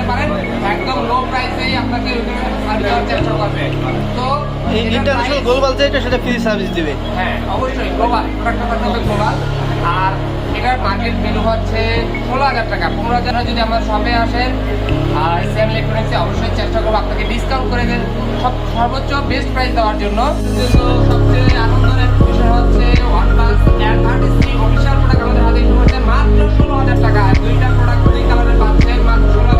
আসতে পারেন, একদম লো প্রাইসেই আপনাকে সার্ভিস দেওয়ার চেষ্টা করবে। তো ইন্টারন্যাশনাল গ্লোবাল যেটা সেটা ফ্রি সার্ভিস দিবে। হ্যাঁ অবশ্যই গ্লোবাল, প্রোডাক্টটা থাকতে হবে গ্লোবাল। আর এটার মার্কেট ভ্যালু হচ্ছে 16,000 টাকা। 15,000 যদি আমার শপে আসেন আর সেম ইলেকট্রনিক্সে অবশ্যই চেষ্টা করবো আপনাকে ডিসকাউন্ট করে দেন, সর্বোচ্চ বেস্ট প্রাইস দেওয়ার জন্য। কিন্তু সবচেয়ে আনন্দের বিষয় হচ্ছে OnePlus Air 30C official product আমাদের হাতে শুরু হচ্ছে মাত্র 16,000 টাকা। দুইটা প্রোডাক্ট দুই কালারের পাচ্ছেন মাত্র 16,000